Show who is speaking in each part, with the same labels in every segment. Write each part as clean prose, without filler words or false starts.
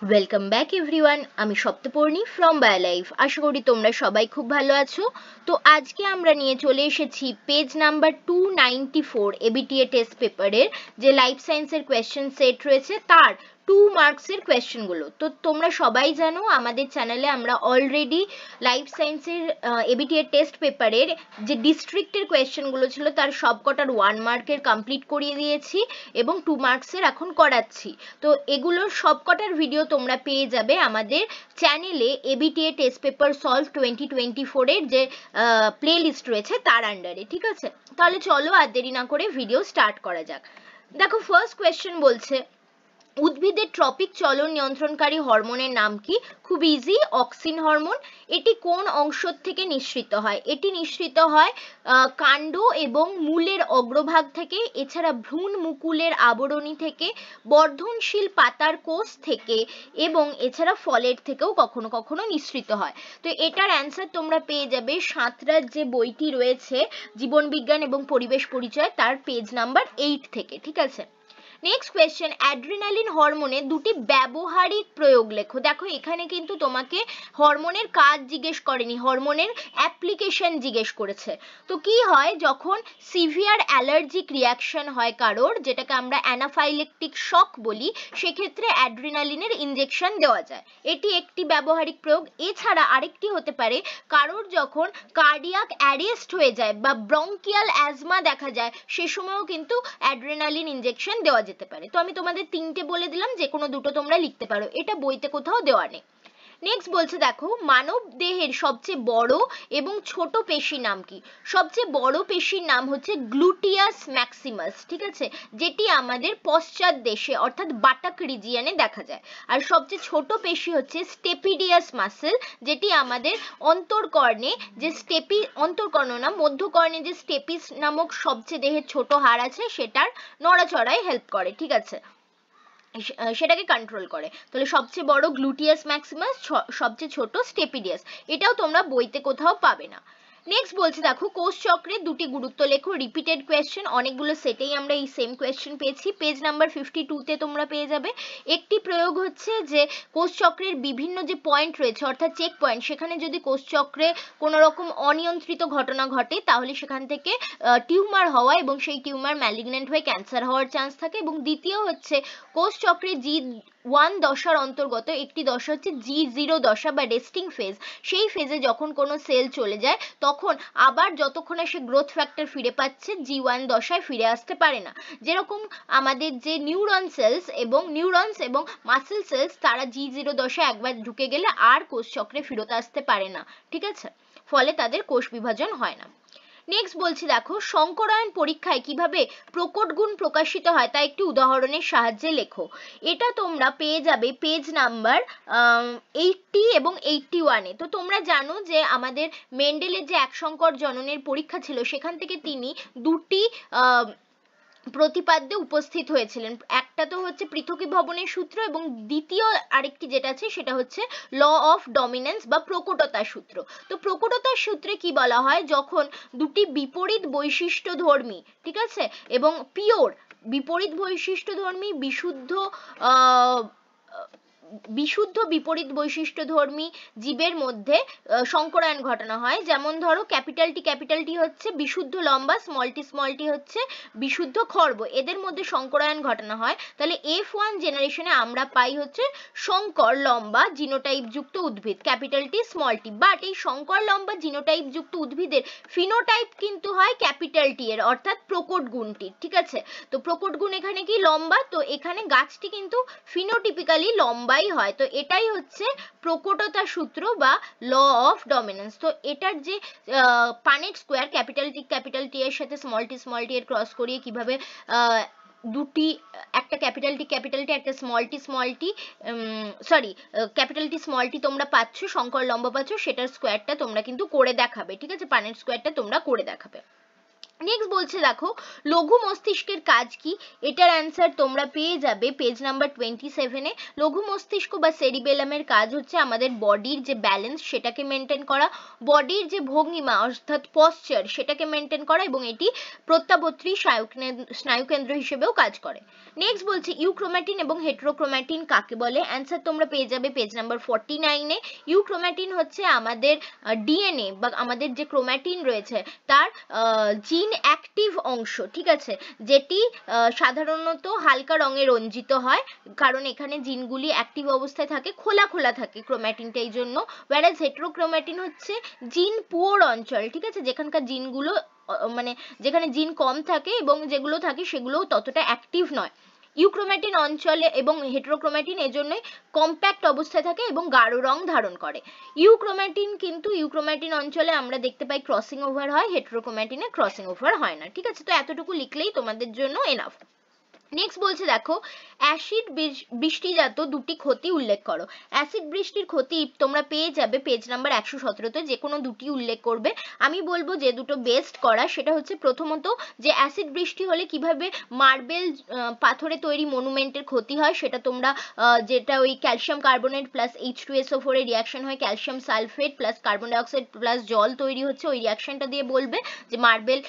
Speaker 1: Welcome back everyone, আমি Saptaparni from বায়োলাইফ। আশা করি তোমরা সবাই খুব ভালো আছো। তো আজকে আমরা নিয়ে চলে এসেছি পেজ নাম্বার 294 এবিটিএ টেস্ট পেপারের যে লাইফ সায়েন্সের কোয়েশ্চেন সেট রয়েছে তার 2 মার্কসের কোয়েশ্চেনগুলো। তো তোমরা সবাই জানো আমাদের চ্যানেলে আমরা অলরেডি লাইফ সায়েন্সের এবিটিএ টেস্ট পেপারের যে ডিস্ট্রিক্টের কোয়েশ্চেনগুলো ছিল তার সবকটার 1 মার্কের কমপ্লিট করিয়ে দিয়েছি এবং 2 মার্কসের এখন করাচ্ছি। তো এগুলোর সবকটার ভিডিও তোমরা পেয়ে যাবে আমাদের চ্যানেলে এবিটিএ টেস্ট পেপার সলভ 2024 এর যে প্লে লিস্ট রয়েছে তার আন্ডারে। ঠিক আছে, তাহলে চলো আর দেরি না করে ভিডিও স্টার্ট করা যাক। দেখো, ফার্স্ট কোয়েশ্চেন বলছে উদ্ভিদের ট্রপিক চলন নিয়ন্ত্রণকারী হরমোনের নাম কি? খুব ইজি, অক্সিন হরমোন। এটি কোন অংশ থেকে নিঃসৃত হয়? এটি নিঃসৃত হয় কাণ্ড এবং মূলের অগ্রভাগ থেকে, এছাড়া ভ্রূণ মুকুলের আবরণী থেকে, বর্ধনশীল পাতার কোষ থেকে এবং এছাড়া ফলের থেকেও কখনো কখনো নিঃসৃত হয়। তো এটার অ্যান্সার তোমরা পেয়ে যাবে সাঁতরার যে বইটি রয়েছে জীবনবিজ্ঞান এবং পরিবেশ পরিচয় তার পেজ নাম্বার 8 থেকে। ঠিক আছে, নেক্সট কোয়েশ্চেন, অ্যাড্রিনালিন হরমোনের দুটি ব্যবহারিক প্রয়োগ লেখো। দেখো, এখানে কিন্তু তোমাকে হরমোনের কাজ জিজ্ঞেস করেনি, হরমোনের অ্যাপ্লিকেশন জিজ্ঞেস করেছে। তো কি হয় যখন সিভিয়ার অ্যালার্জিক রিয়াকশন হয় কারোর, যেটাকে আমরা অ্যানাফাইলেকটিক শক বলি, সেক্ষেত্রে অ্যাড্রিনালিনের ইনজেকশন দেওয়া যায়। এটি একটি ব্যবহারিক প্রয়োগ। এছাড়া আরেকটি হতে পারে কারোর যখন কার্ডিয়াক অ্যারেস্ট হয়ে যায় বা ব্রঙ্কিয়াল অ্যাজমা দেখা যায়, সে সময়ও কিন্তু অ্যাড্রেনালিন ইনজেকশন দেওয়া যেতে পারে। তো আমি তোমাদের তিনটে বলে দিলাম, যে কোনো দুটো তোমরা লিখতে পারো, এটা বইতে কোথাও দেওয়া নেই। নেক্সট বলছে, দেখো মানব দেহের সবচেয়ে বড় এবং ছোট পেশির নাম কি? সবচেয়ে বড় পেশির নাম হচ্ছে গ্লুটিয়াস ম্যাক্সিমাস। ঠিক আছে, যেটি আমাদের পশ্চাৎ দেশে অর্থাৎ বাটাক রিজিয়নে দেখা যায়। আর সবচেয়ে ছোট পেশি হচ্ছে স্টেপিডিয়াস মাসেল, যেটি আমাদের অন্তর্কর্ণে যে অন্তর্কর্ণ না, মধ্যকর্ণে যে স্টেপিস নামক সবচেয়ে দেহের ছোট হাড় আছে সেটার নড়াচড়ায় হেল্প করে। ঠিক আছে, সেটাকে কন্ট্রোল করে। তাহলে সবচেয়ে বড় গ্লুটিয়াস ম্যাক্সিমাস, সবচেয়ে ছোট স্টেপিডিয়াস। এটাও তোমরা বইতে কোথাও পাবে না। নেক্সট বলছি, দেখো কোষ চক্রের দুটি গুরুত্ব লেখো। রিপিটেড কোয়েশ্চেন, অনেকগুলো সেটেই আমরা এই সেম কোয়েশ্চেন পেয়েছি। পেজ নাম্বার 52 তে তোমরা পেয়ে যাবে। একটি প্রয়োগ হচ্ছে যে কোষ চক্রের বিভিন্ন যে পয়েন্ট রয়েছে অর্থাৎ চেক পয়েন্ট, সেখানে যদি কোষ চক্রে কোনো রকম অনিয়ন্ত্রিত ঘটনা ঘটে তাহলে সেখান থেকে টিউমার হওয়া এবং সেই টিউমার ম্যালিগন্যান্ট হয়ে ক্যান্সার হওয়ার চান্স থাকে। এবং দ্বিতীয় হচ্ছে কোষ চক্রে G1 দশার অন্তর্গত একটি দশা হচ্ছে G0 দশা বা রেস্টিং ফেজ। সেই ফেজে যখন কোনো সেল চলে যায় তখন আবার যতক্ষণে সে গ্রোথ ফ্যাক্টর ফিরে পাচ্ছে G1 দশায় ফিরে আসতে পারে না। যেরকম আমাদের যে নিউরনস এবং মাসেল সেলস, তারা G0 দশায় একবার ঢুকে গেলে আর কোষ চক্রে ফিরত আসতে পারে না। ঠিক আছে, ফলে তাদের কোষ বিভাজন হয় না। নেক্সট বলছি, দেখো সংকরায়ন পরীক্ষায় কিভাবে প্রকট গুণ প্রকাশিত হয় তা একটি উদাহরণের সাহায্যে লেখো। এটা তোমরা পেয়ে যাবে পেজ নাম্বার 80 এবং 81-এ। তো তোমরা জানো যে আমাদের মেন্ডেলের যে একসংকর জননের পরীক্ষা ছিল সেখান থেকে তিনি দুটি প্রতিপাদ্যে উপস্থিত হয়েছিলেন। একটা তো হচ্ছে পৃথকীভবনের সূত্র এবং দ্বিতীয় আরেকটি যেটা আছে সেটা হচ্ছে ল অফ ডমিনেন্স বা প্রকটতার সূত্র। তো প্রকটতার সূত্রে কি বলা হয়, যখন দুটি বিপরীত বৈশিষ্ট্যধর্মী, ঠিক আছে, এবং পিওর বিপরীত বৈশিষ্ট্যধর্মী বিশুদ্ধ বিপরীত বৈশিষ্ট্যধর্মী জীবের মধ্যে সংকরায়ন ঘটানো হয়। যেমন ধরো ক্যাপিটাল টি হচ্ছে বিশুদ্ধ লম্বা, স্মল টি হচ্ছে বিশুদ্ধ খর্ব, এদের মধ্যে সংকরায়ন ঘটানো হয়। তাহলে F1 জেনারেশনে আমরা পাই হচ্ছে সংকর লম্বা জিনোটাইপ যুক্ত উদ্ভিদ, capital T small T. But এই সংকর লম্বা জিনোটাইপ যুক্ত উদ্ভিদের ফিনোটাইপ কিন্তু হয় ক্যাপিটাল টি এর, অর্থাৎ প্রকট গুণটি। ঠিক আছে, তো প্রকট গুণ এখানে কি লম্বা, তো এখানে গাছটি কিন্তু ফিনোটিপিক্যালি লম্বাই হয়। তো এটাই হচ্ছে প্রকটতা সূত্র বা ল অফ ডমিনেন্স। তো এটার যে পানেট স্কোয়ার, ক্যাপিটাল টি এর সাথে স্মল টি এর ক্রস করিয়ে কিভাবে দুটি, একটা ক্যাপিটাল টি একটা small T capital T small T তোমরা পাচ্ছ, সংকর লম্বা পাচ্ছ, সেটার স্কোয়ারটা তোমরা কিন্তু করে দেখাবে। ঠিক আছে, পানেট স্কোয়ারটা তোমরা করে দেখাবে। নেক্সট বলছে দেখো লঘু মস্তিষ্কের কাজ কি, এটার অ্যান্সার তোমরা পেয়ে যাবে পেজ নাম্বার 27-এ। লঘু মস্তিষ্ক বা সেরিবেলামের কাজ হচ্ছে আমাদের বডির যে ব্যালেন্স সেটাকে মেনটেন করা, বডির যে ভঙ্গিমা অর্থাৎ পশ্চার সেটাকে মেনটেন করা, এবং এটি প্রত্যাবর্তী স্নায়ুকেন্দ্র হিসেবেও কাজ করে। নেক্সট বলছে ইউক্রোম্যাটিন এবং হেটেরোক্রোম্যাটিন কাকে বলে, অ্যান্সার তোমরা পেয়ে যাবে পেজ নাম্বার 49-এ। ইউক্রোম্যাটিন হচ্ছে আমাদের ডিএনএ বা আমাদের যে ক্রোম্যাটিন রয়েছে তার জিন অ্যাক্টিভ অংশ, ঠিক আছে, যেটি সাধারণত হালকা রঙে রঞ্জিত হয়, কারণ এখানে জিনগুলি অ্যাক্টিভ অবস্থায় থাকে, খোলা খোলা থাকে ক্রোম্যাটিনটা এই জন্য। whereas হেটেরোক্রোম্যাটিন হচ্ছে জিন পুয়োর অঞ্চল, ঠিক আছে, যেখানকার জিনগুলো মানে যেখানে জিন কম থাকে এবং যেগুলো থাকে সেগুলো ততটা অ্যাক্টিভ নয়। ইউক্রোম্যাটিন অঞ্চলে এবং হেটেরোক্রোম্যাটিন এজন্যই কম্প্যাক্ট অবস্থায় থাকে এবং গাঢ় রং ধারণ করে। ইউক্রোম্যাটিন অঞ্চলে আমরা দেখতে পাই ক্রসিং ওভার হয়, হেটেরোক্রোম্যাটিনে ক্রসিং ওভার হয় না, ঠিক আছে। তো এতটুকু লিখলেই তোমাদের জন্য এনাফ। নেক্সট বলছে দেখো অ্যাসিড বৃষ্টিজাত দুটি ক্ষতি উল্লেখ করো। অ্যাসিড বৃষ্টির ক্ষতি তোমরা পেয়ে যাবে পেজ নাম্বার 117-তে, যে কোনো দুটি উল্লেখ করবে। আমি বলবো যে দুটো বেস্ট করা, সেটা হচ্ছে প্রথমত যে অ্যাসিড বৃষ্টি হলে কিভাবে মার্বেল পাথরে তৈরি মনুমেন্টের ক্ষতি হয়, সেটা তোমরা যেটা ওই ক্যালসিয়াম কার্বনেট প্লাস H2SO4 এর রিয়াকশন হয়, calcium sulphate plus carbon dioxide plus জল তৈরি হচ্ছে, ওই রিয়াকশনটা দিয়ে বলবে যে মার্বেল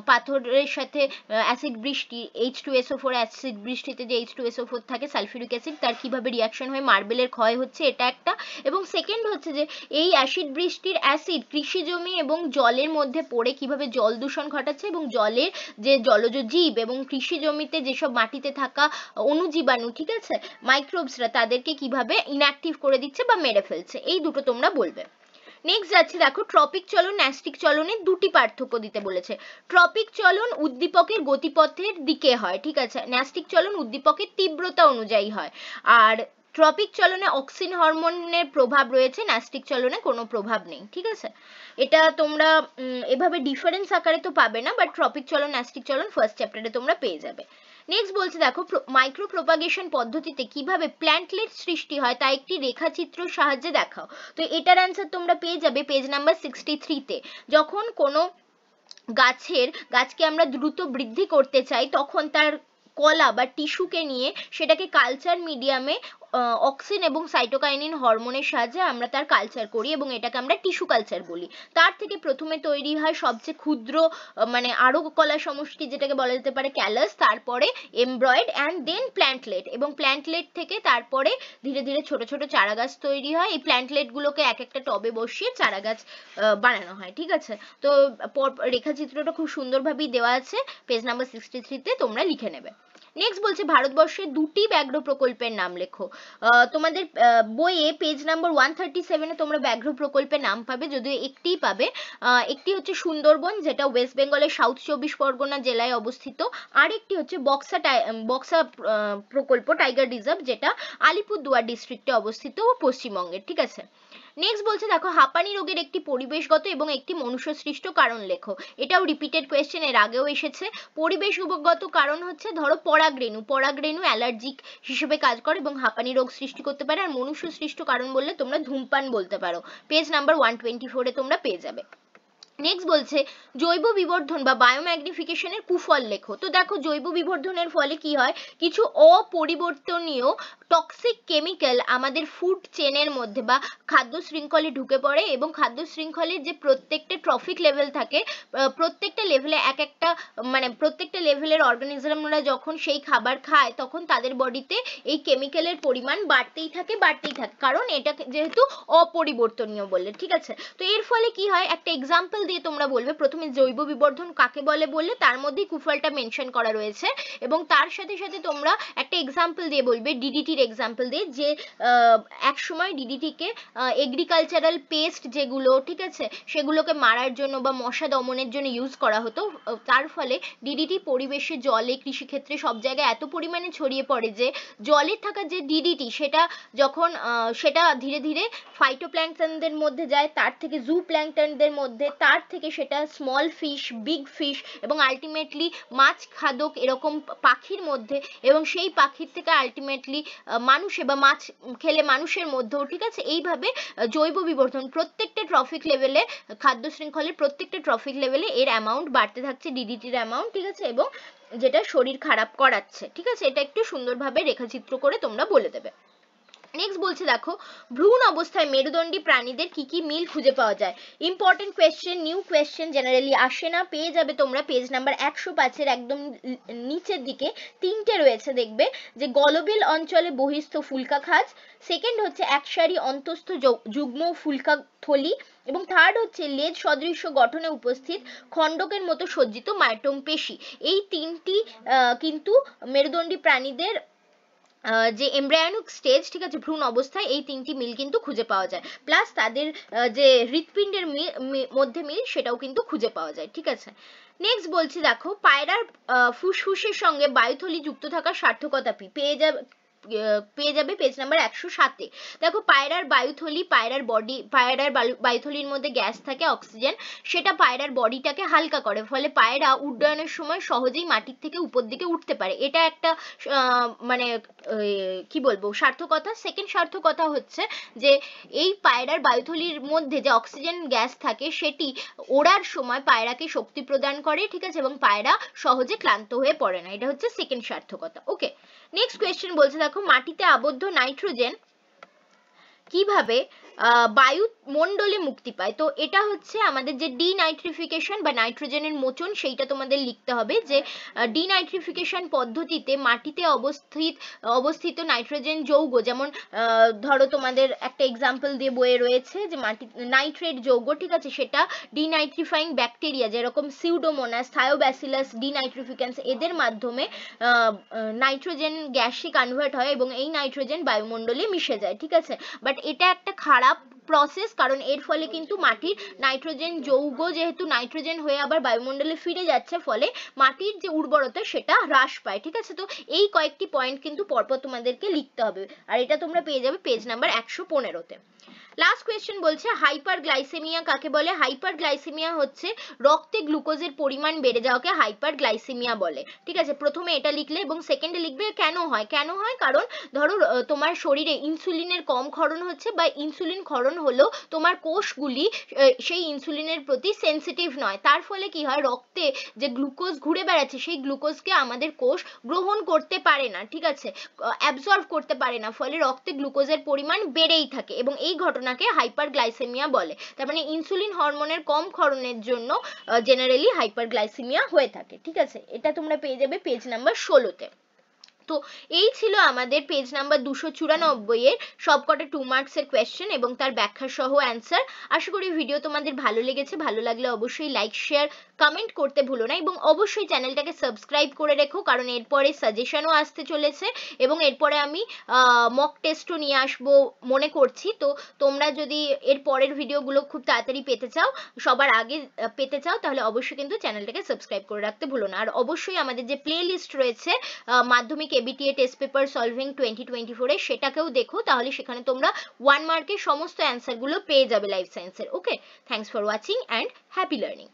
Speaker 1: পাথরের সাথে অ্যাসিড বৃষ্টি H2SO4 অ্যাসিড বৃষ্টিতে যে H2SO4 থাকে সালফিউরিক অ্যাসিড তার কিভাবে রিয়াকশন হয়ে মার্বেলের ক্ষয় হচ্ছে, এটা একটা। এবং সেকেন্ড হচ্ছে যে এই অ্যাসিড বৃষ্টির অ্যাসিড কৃষি জমি এবং জলের মধ্যে পড়ে কিভাবে জল দূষণ ঘটাচ্ছে, এবং জলের যে জলজ জীব এবং কৃষি জমিতে যেসব মাটিতে থাকা অণুজীবাণু, ঠিক আছে, মাইক্রোবসরা তাদেরকে কিভাবে ইনঅ্যাক্টিভ করে দিচ্ছে বা মেরে ফেলছে, এই দুটো তোমরা বলবে। নেক্সট যাচ্ছে দেখো ট্রপিক চলন ন্যাস্টিক চলনের দুটি পার্থক্য দিতে বলেছে। ট্রপিক চলন উদ্দীপকের গতিপথের দিকে হয়, ঠিক আছে, ন্যাস্টিক চলন উদ্দীপকের তীব্রতা অনুযায়ী হয়। আর ট্রপিক চলনে অক্সিন হরমোনের প্রভাব রয়েছে, ন্যাস্টিক চলনে কোনো প্রভাব নেই, ঠিক আছে। এটা তোমরা এভাবে ডিফারেন্স আকারে তো পাবে না, বাট ট্রপিক চলন ন্যাস্টিক চলন ফার্স্ট চ্যাপ্টারে তোমরা পেয়ে যাবে। নেক্সট বলছে দেখো মাইক্রো প্রোপাগেশন পদ্ধতিতে কিভাবে প্ল্যান্টলেট সৃষ্টি হয় তা একটি রেখাচিত্র সাহায্যে দেখাও। তো এটার অ্যান্সার তোমরা পেয়ে যাবে পেজ নাম্বার 63-তে। যখন কোনো গাছকে আমরা দ্রুত বৃদ্ধি করতে চাই তখন তার কলা বা টিস্যুকে নিয়ে সেটাকে কালচার মিডিয়ামে অক্সিন এবং সাইটোকাইনিন হরমোনের সাহায্যে আমরা তার কালচার করি এবং এটাকে আমরা টিস্যু কালচার বলি। তার থেকে প্রথমে তৈরি হয় সবচেয়ে ক্ষুদ্র মানে আরো কলা সমষ্টি যেটাকে বলা যেতে পারে ক্যালাস, তারপরে এমব্রয়েড অ্যান্ড দেন প্ল্যান্টলেট, এবং প্ল্যান্টলেট থেকে তারপরে ধীরে ধীরে ছোট ছোট চারা গাছ তৈরি হয়। এই প্ল্যান্টলেট গুলোকে এক একটা টবে বসিয়ে চারা গাছ বানানো হয়, ঠিক আছে। তো রেখাচিত্রটা খুব সুন্দরভাবেই দেওয়া আছে পেজ নাম্বার 63-তে, তোমরা লিখে নেবে। নেক্সট বলছে ভারতবর্ষের দুটি ব্যাঘ্র প্রকল্পের নাম লেখো। তোমাদের বইয়ে পেজ নাম্বার 137-এ তোমরা ব্যাঘ্র প্রকল্পের নাম পাবে, যদিও একটিই পাবে। একটি হচ্ছে সুন্দরবন যেটা ওয়েস্ট বেঙ্গলের সাউথ 24 পরগনা জেলায় অবস্থিত, আর একটি হচ্ছে বক্সা প্রকল্প টাইগার রিজার্ভ যেটা আলিপুরদুয়ার ডিস্ট্রিক্টে অবস্থিত পশ্চিমবঙ্গের, ঠিক আছে। নেক্সট বলছে দেখো হাঁপানি রোগের একটি পরিবেশগত এবং একটি মনুষ্য সৃষ্ট কারণ লেখো। এটাও রিপিটেড কোয়েশ্চেন, এর আগেও এসেছে। পরিবেশগত কারণ হচ্ছে ধরো পরাগরেণু অ্যালার্জিক হিসেবে কাজ করে এবং হাঁপানি রোগ সৃষ্টি করতে পারে। আর মনুষ্য সৃষ্ট কারণ বললে তোমরা ধূমপান বলতে পারো, পেজ নাম্বার 124-এ তোমরা পেয়ে যাবে। নেক্সট বলছে জৈব বিবর্ধন বা বায়োম্যাগনিফিকেশনের কুফল লেখো। তো দেখো জৈব বিবর্ধনের ফলে কি হয়, কিছু অপরিবর্তনীয় টক্সিক কেমিক্যাল আমাদের ফুড চেনের মধ্যে বা খাদ্য শৃঙ্খলে ঢুকে পড়ে, এবং খাদ্য শৃঙ্খলের যে প্রত্যেকটা ট্রফিক লেভেল থাকে প্রত্যেকটা লেভেলে এক একটা মানে প্রত্যেকটা লেভেলের অর্গানিজমরা যখন সেই খাবার খায় তখন তাদের বডিতে এই কেমিক্যালের পরিমাণ বাড়তেই থাকে, কারণ এটা যেহেতু অপরিবর্তনীয় বললে, ঠিক আছে। তো এর ফলে কি হয়, একটা এক্সাম্পল দিয়ে তোমরা বলবে। প্রথমে জৈব বিবর্ধন কাকে বললে তার মধ্যেই কুফলটা মেনশন করা রয়েছে, এবং তার সাথে সাথে তোমরা একটা এক্সাম্পল দিয়ে বলবে ডিডিটির এক্সাম্পল দিয়ে, যে এক সময় ডিডিটিকে এগ্রিকালচারাল পেস্ট যেগুলো, ঠিক আছে, সেগুলোকে মারার জন্য বা মশা দমনের জন্য ইউজ করা হতো। তার ফলে ডিডিটি পরিবেশে জলে কৃষিক্ষেত্রে সব জায়গায় এত পরিমাণে ছড়িয়ে পড়ে যে জলে থাকা যে ডিডিটি সেটা যখন সেটা ধীরে ধীরে ফাইটোপ্ল্যাঙ্কটনদের মধ্যে যায়, তার থেকে জু প্ল্যাঙ্কটনদের মধ্যে, তার তার থেকে সেটা স্মল ফিশ, বিগ ফিশ এবং আলটিমেটলি মাছ খাদক এরকম পাখির মধ্যে, এবং সেই পাখির থেকে আলটিমেটলি মানুষে বা মাছ খেলে মানুষের মধ্যেও, ঠিক আছে, এইভাবে জৈব বিবর্ধন প্রত্যেকটা ট্রফিক লেভেলে, খাদ্য শৃঙ্খলের প্রত্যেকটা ট্রফিক লেভেলে এর অ্যামাউন্ট বাড়তে থাকছে, ডিডিটির অ্যামাউন্ট, ঠিক আছে, এবং যেটা শরীর খারাপ করাচ্ছে, ঠিক আছে। এটা একটু সুন্দরভাবে রেখাচিত্র করে তোমরা বলে দেবে। নেক্সট বলছে দেখো, ভ্রূণ অবস্থায় মেরুদণ্ডী প্রাণীদের কি কি মিল খুঁজে পাওয়া যায়? Important question, new question, generally আসে না। পেয়ে যাবে তোমরা পেজ নাম্বার 105-এর একদম নিচের দিকে তিনটে রয়েছে, দেখবে যে গলবিল অঞ্চলে বহিস্থ ফুলকা খাঁজ, সেকেন্ড হচ্ছে একসারি অন্তস্থ যুগ্ম ফুলকা থলি, এবং থার্ড হচ্ছে লেজ সদৃশ্য গঠনে উপস্থিত খণ্ডকের মতো সজ্জিত মাইটোম পেশি। এই তিনটি কিন্তু মেরুদণ্ডী প্রাণীদের যে এমব্রায়োনিক স্টেজ, ঠিক আছে, ভ্রূণ অবস্থায় এই তিনটি মিল কিন্তু খুঁজে পাওয়া যায়, প্লাস তাদের যে হৃৎপিণ্ডের মধ্যে মিল সেটাও কিন্তু খুঁজে পাওয়া যায়, ঠিক আছে। নেক্সট বলছি দেখো, পায়রার ফুসফুসের সঙ্গে বায়ুথলি যুক্ত থাকার সার্থকতা কি? পেয়ে যাবে পেজ নাম্বার 107-এ। দেখো, পায়রার বায়ুথলি, পায়রার বায়ুথলির মধ্যে গ্যাস থাকে, অক্সিজেন, সেটা পায়রার বডিটাকে হালকা করে, ফলে পায়রা উড্ডয়নের সময় সহজেই মাটির থেকে উপর দিকে উঠতে পারে। এটা একটা মানে কি বলবো সার্থকতা। সেকেন্ড সার্থকতা হচ্ছে যে এই পায়রার বায়ুথলির মধ্যে যে অক্সিজেন গ্যাস থাকে সেটি ওড়ার সময় পায়রাকে শক্তি প্রদান করে, ঠিক আছে, এবং পায়রা সহজে ক্লান্ত হয়ে পড়ে না। এটা হচ্ছে সেকেন্ড সার্থকতা। ওকে, নেক্সট কোয়েশ্চেন বলছে দেখো, মাটিতে আবদ্ধ নাইট্রোজেন কিভাবে বায়ুমণ্ডলে মুক্তি পায়? তো এটা হচ্ছে আমাদের যে ডিনাইট্রিফিকেশন বা নাইট্রোজেনের মোচন, সেইটা তোমাদের লিখতে হবে যে ডিনাইট্রিফিকেশন পদ্ধতিতে মাটিতে অবস্থিত নাইট্রোজেন যৌগ, যেমন ধরো তোমাদের একটা এক্সাম্পল দিয়ে বইয়ে রয়েছে যে মাটি নাইট্রেট যৌগ, ঠিক আছে, সেটা ডিনাইট্রিফাইং ব্যাকটেরিয়া যেরকম সিউডোমোনাস, থায়োব্যাসিলাস ডিনাইট্রিফিকেন্স, এদের মাধ্যমে নাইট্রোজেন গ্যাসে কনভার্ট হয় এবং এই নাইট্রোজেন বায়ুমণ্ডলে মিশে যায়, ঠিক আছে। বাট এটা একটা খারাপ প্রসেস, কারণ এর ফলে কিন্তু মাটির নাইট্রোজেন যৌগ যেহেতু নাইট্রোজেন হয়ে আবার বায়ুমণ্ডলে ফিরে যাচ্ছে, ফলে মাটির যে উর্বরতা সেটা হ্রাস পায়, ঠিক আছে। তো এই কয়েকটি পয়েন্ট কিন্তু পরপর তোমাদেরকে লিখতে হবে, আর এটা তোমরা পেয়ে যাবে পেজ নাম্বার 115-তে। লাস্ট কোয়েশ্চেন বলছে, হাইপারগ্লাইসেমিয়া কাকে বলে? হাইপারগ্লাইসেমিয়া হচ্ছে রক্তে গ্লুকোজের পরিমাণ বেড়ে যাওয়াকে হাইপারগ্লাইসেমিয়া বলে, ঠিক আছে। প্রথমে এটা লিখলে এবং সেকেন্ডে লিখবে কেন হয়। কারণ ধরো তোমার শরীরে ইনসুলিনের কম ক্ষরণ হচ্ছে, বা ইনসুলিন ক্ষরণ হলেও তোমার কোষগুলি সেই ইনসুলিনের প্রতি সেনসিটিভ নয়, তার ফলে কি হয়, রক্তে যে গ্লুকোজ ঘুরে বেড়াচ্ছে সেই গ্লুকোজকে আমাদের কোষ গ্রহণ করতে পারে না, ঠিক আছে, অ্যাবজর্ব করতে পারে না, ফলে রক্তে গ্লুকোজের পরিমাণ বেড়েই থাকে এবং এই ঘটনাকে হাইপারগ্লাইসেমিয়া বলে। তার মানে ইনসুলিন হরমোনের কম ক্ষরণের জন্য জেনারেলি হাইপারগ্লাইসেমিয়া হয়ে থাকে, ঠিক আছে। এটা তোমরা পেয়ে যাবে পেজ নাম্বার 16-তে। তো এই ছিল আমাদের পেজ নাম্বার 294-এর সবকটা 2 মার্কসের কোয়েশ্চেন এবং তার ব্যাখ্যা সহ অ্যান্সার। আশা করি ভিডিও তোমাদের ভালো লেগেছে। ভালো লাগলে অবশ্যই লাইক, শেয়ার, কমেন্ট করতে ভুলো না এবং অবশ্যই চ্যানেলটাকে সাবস্ক্রাইব করে রেখো, কারণ এরপরে সাজেশনও আসতে চলেছে এবং এরপরে আমি মক টেস্টও নিয়ে আসবো মনে করছি। তো তোমরা যদি এর পরের ভিডিওগুলো খুব তাড়াতাড়ি পেতে চাও, সবার আগে পেতে চাও, তাহলে অবশ্যই কিন্তু চ্যানেলটাকে সাবস্ক্রাইব করে রাখতে ভুলো না। আর অবশ্যই আমাদের যে প্লে লিস্ট রয়েছে মাধ্যমিক ABTA টেস্ট পেপার সলভিং 2024-এ, সেটাকেও দেখো, তাহলে সেখানে তোমরা 1 মার্কের সমস্ত অ্যান্সারগুলো পেয়ে যাবে লাইফ সায়েন্সের। Okay, thanks for watching and happy learning.